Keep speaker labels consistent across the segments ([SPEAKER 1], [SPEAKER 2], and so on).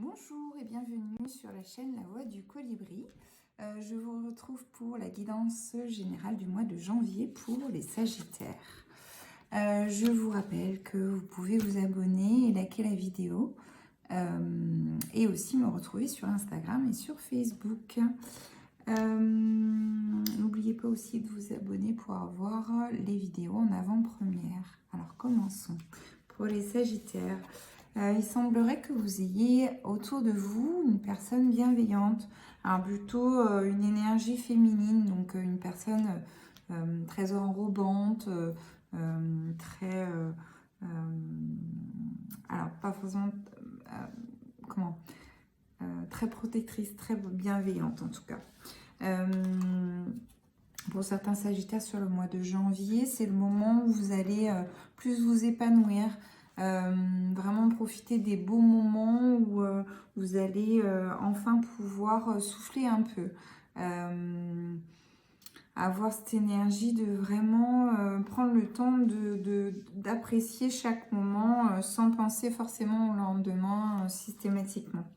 [SPEAKER 1] Bonjour et bienvenue sur la chaîne La Voix du Colibri. Je vous retrouve pour la guidance générale du mois de janvier pour les Sagittaires. Je vous rappelle que vous pouvez vous abonner et liker la vidéo et aussi me retrouver sur Instagram et sur Facebook. N'oubliez pas aussi de vous abonner pour avoir les vidéos en avant-première. Alors commençons. Pour les Sagittaires, il semblerait que vous ayez autour de vous une personne bienveillante, alors plutôt une énergie féminine, donc une personne très enrobante, très... alors pas forcément... comment très protectrice, très bienveillante en tout cas. Pour certains Sagittaires sur le mois de janvier, c'est le moment où vous allez plus vous épanouir, vraiment profiter des beaux moments où vous allez enfin pouvoir souffler un peu. Avoir cette énergie de vraiment prendre le temps d'apprécier chaque moment sans penser forcément au lendemain systématiquement.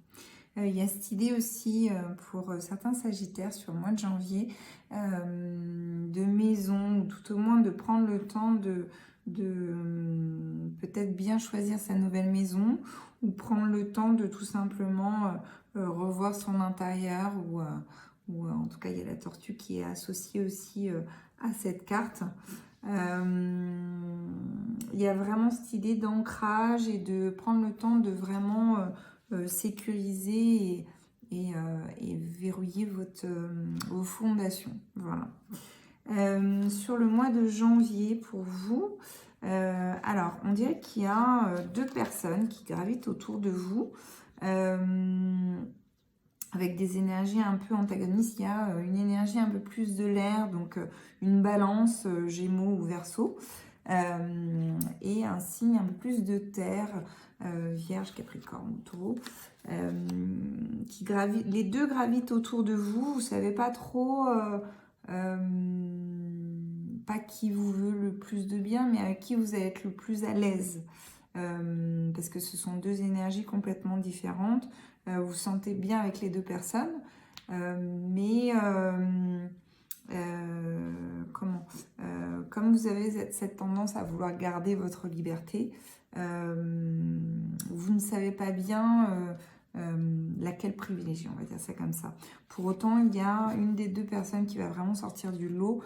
[SPEAKER 1] Il y a cette idée aussi pour certains Sagittaires sur le mois de janvier de maison, ou tout au moins de prendre le temps de peut-être bien choisir sa nouvelle maison, ou prendre le temps de tout simplement revoir son intérieur, ou en tout cas il y a la tortue qui est associée aussi à cette carte. Il y a vraiment cette idée d'ancrage et de prendre le temps de vraiment sécuriser et verrouiller vos fondations. Voilà. Sur le mois de janvier pour vous, alors on dirait qu'il y a deux personnes qui gravitent autour de vous avec des énergies un peu antagonistes. Il y a une énergie un peu plus de l'air, donc une balance, Gémeaux ou Verseau, et un signe un peu plus de terre, Vierge, Capricorne ou Taureau, les deux gravitent autour de vous. Vous ne savez pas trop, pas qui vous veut le plus de bien, mais avec qui vous allez être le plus à l'aise. Parce que ce sont deux énergies complètement différentes. Vous vous sentez bien avec les deux personnes, mais comme vous avez cette tendance à vouloir garder votre liberté, vous ne savez pas bien laquelle privilégier, on va dire ça comme ça. Pour autant, il y a une des deux personnes qui va vraiment sortir du lot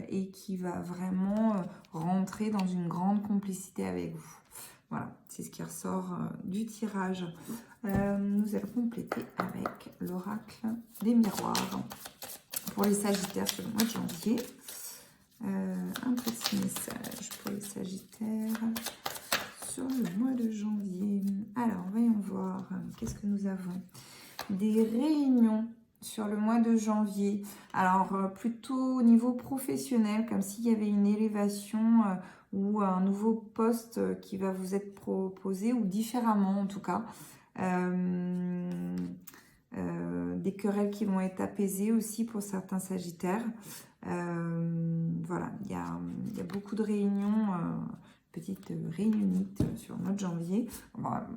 [SPEAKER 1] et qui va vraiment rentrer dans une grande complicité avec vous. Voilà, c'est ce qui ressort du tirage. Nous allons compléter avec l'oracle des miroirs pour les Sagittaires sur le mois de janvier. Un petit message pour les Sagittaires sur le mois de janvier. Alors, voyons voir. Qu'est-ce que nous avons? Des réunions sur le mois de janvier. Alors, plutôt au niveau professionnel, comme s'il y avait une élévation ou un nouveau poste qui va vous être proposé, ou différemment en tout cas. Des querelles qui vont être apaisées aussi pour certains Sagittaires. Voilà, il y a beaucoup de réunions, petites réunionites sur le mois de janvier. Voilà,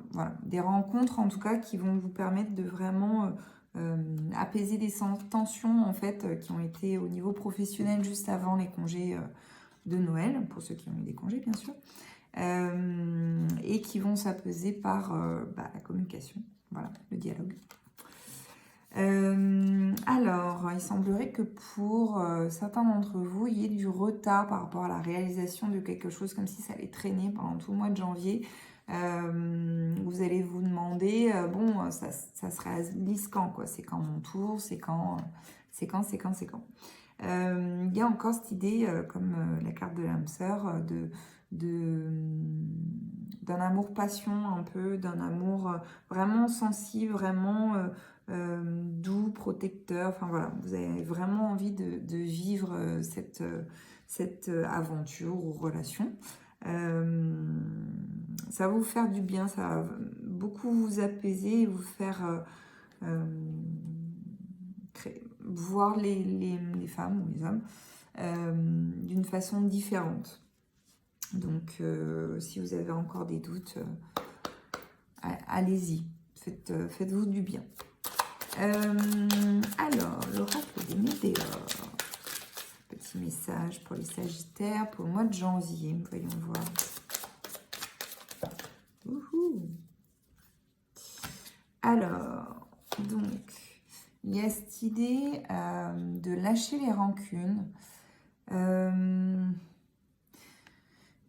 [SPEAKER 1] des rencontres en tout cas qui vont vous permettre de vraiment apaiser des tensions en fait qui ont été au niveau professionnel juste avant les congés de Noël, pour ceux qui ont eu des congés bien sûr, et qui vont s'apaiser par la communication, voilà, le dialogue. Alors, il semblerait que pour certains d'entre vous, il y ait du retard par rapport à la réalisation de quelque chose, comme si ça allait traîner pendant tout le mois de janvier. Vous allez vous demander, bon, ça se réalise quand, quoi? C'est quand mon tour? C'est quand? Il y a encore cette idée, comme la carte de l'âme sœur, d'un amour-passion un peu, d'un amour vraiment sensible, vraiment doux, protecteur. Enfin voilà, vous avez vraiment envie de vivre cette aventure ou relation. Ça va vous faire du bien, ça va beaucoup vous apaiser et vous faire voir les femmes ou les hommes d'une façon différente. Donc si vous avez encore des doutes, allez-y, Faites-vous du bien. Alors, l'oracle des météores. Petit message pour les Sagittaires pour le mois de janvier. Voyons voir. Wouhou. Alors, donc, il y a cette idée de lâcher les rancunes.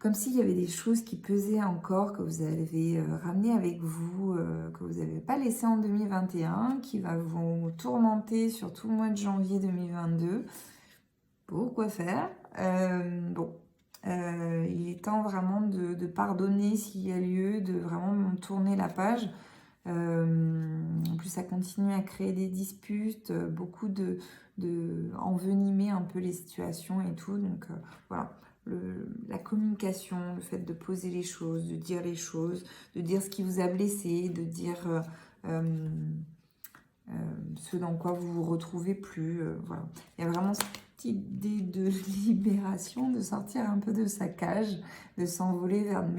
[SPEAKER 1] Comme s'il y avait des choses qui pesaient encore, que vous avez ramenées avec vous, que vous n'avez pas laissé en 2021, qui va vous tourmenter sur tout le mois de janvier 2022. Pourquoi faire? Bon, il est temps vraiment de pardonner s'il y a lieu, de vraiment tourner la page. En plus, ça continue à créer des disputes, beaucoup de envenimer un peu les situations et tout. Donc voilà, la communication, le fait de poser les choses, de dire les choses, de dire ce qui vous a blessé, de dire ce dans quoi vous vous retrouvez plus. Voilà, il y a vraiment cette idée de libération, de sortir un peu de sa cage, de s'envoler vers de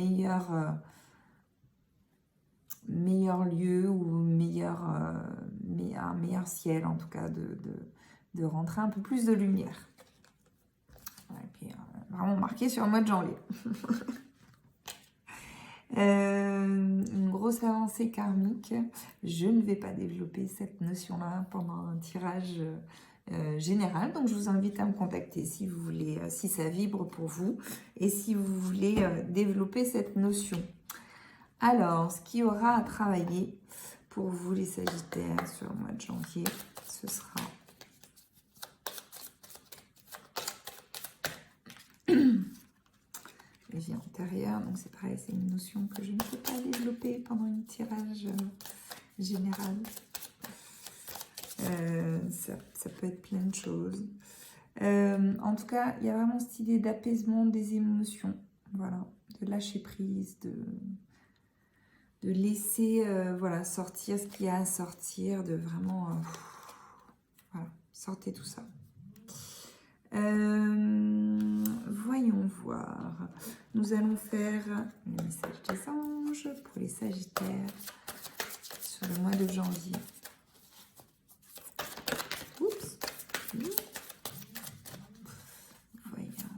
[SPEAKER 1] meilleurs lieux ou un meilleur ciel, en tout cas, de rentrer un peu plus de lumière. Et puis, vraiment marqué sur le mois de janvier. Une grosse avancée karmique. Je ne vais pas développer cette notion-là pendant un tirage général, donc je vous invite à me contacter si vous voulez, si ça vibre pour vous et si vous voulez développer cette notion. Alors, ce qu'il y aura à travailler pour vous les Sagittaires sur le mois de janvier, ce sera la vie antérieure. Donc c'est pareil, c'est une notion que je ne peux pas développer pendant un tirage général. Ça peut être plein de choses. En tout cas, il y a vraiment cette idée d'apaisement des émotions. Voilà, de lâcher prise, de laisser voilà, sortir ce qu'il y a à sortir, de vraiment voilà, sortez tout ça. Voyons voir. Nous allons faire le message des anges pour les Sagittaires sur le mois de janvier. Oups. Voyons voir.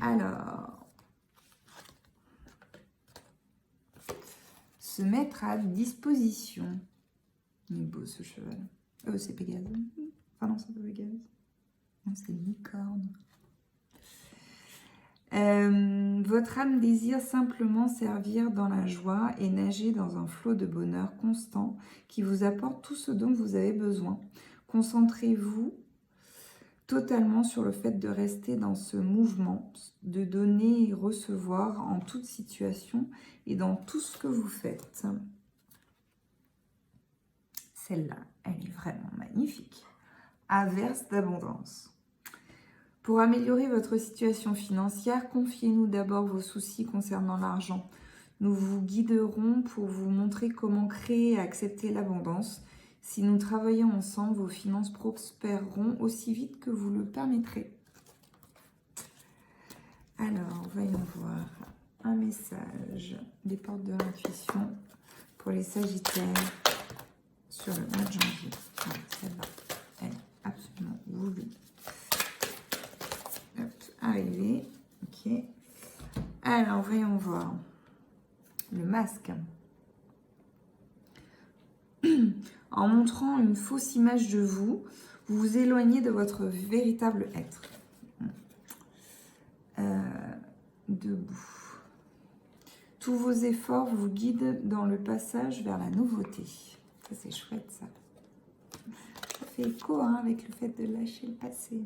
[SPEAKER 1] Alors, se mettre à disposition. Il est beau ce cheval. Oh, c'est Pégase. Enfin non, c'est pas Pégase. Non, c'est licorne. Votre âme désire simplement servir dans la joie et nager dans un flot de bonheur constant qui vous apporte tout ce dont vous avez besoin. Concentrez-vous totalement sur le fait de rester dans ce mouvement, de donner et recevoir en toute situation et dans tout ce que vous faites. Celle-là, elle est vraiment magnifique. Averse d'abondance. Pour améliorer votre situation financière, confiez-nous d'abord vos soucis concernant l'argent. Nous vous guiderons pour vous montrer comment créer et accepter l'abondance. Si nous travaillons ensemble, vos finances prospéreront aussi vite que vous le permettrez. Alors, voyons voir un message des portes de l'intuition pour les Sagittaires sur le mois de janvier. Voilà, celle-là, elle est absolument voulue. Hop, arrivé. Ok. Alors, voyons voir le masque. En montrant une fausse image de vous, vous vous éloignez de votre véritable être. Debout. Tous vos efforts vous guident dans le passage vers la nouveauté. Ça, c'est chouette, ça. Ça fait écho avec le fait de lâcher le passé.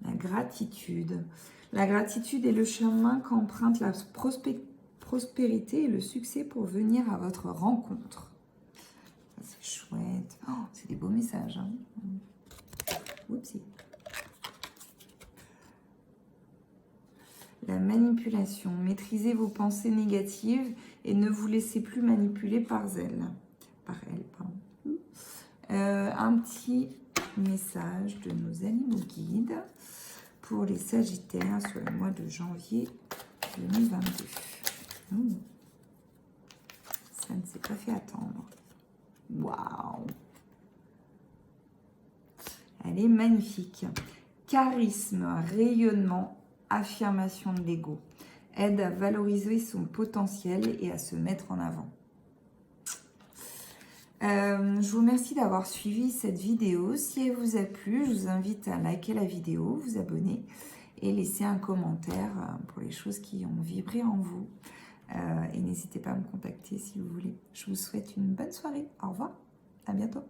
[SPEAKER 1] La gratitude. La gratitude est le chemin qu'emprunte la prospérité et le succès pour venir à votre rencontre. C'est chouette. Oh, c'est des beaux messages. Oupsie. La manipulation. Maîtrisez vos pensées négatives et ne vous laissez plus manipuler par elles. Un petit message de nos animaux guides pour les Sagittaires sur le mois de janvier 2022. Ça ne s'est pas fait attendre. Waouh! Elle est magnifique. Charisme, rayonnement, affirmation de l'ego. Aide à valoriser son potentiel et à se mettre en avant. Je vous remercie d'avoir suivi cette vidéo. Si elle vous a plu, je vous invite à liker la vidéo, vous abonner et laisser un commentaire pour les choses qui ont vibré en vous. Et n'hésitez pas à me contacter si vous voulez. Je vous souhaite une bonne soirée. Au revoir. À bientôt.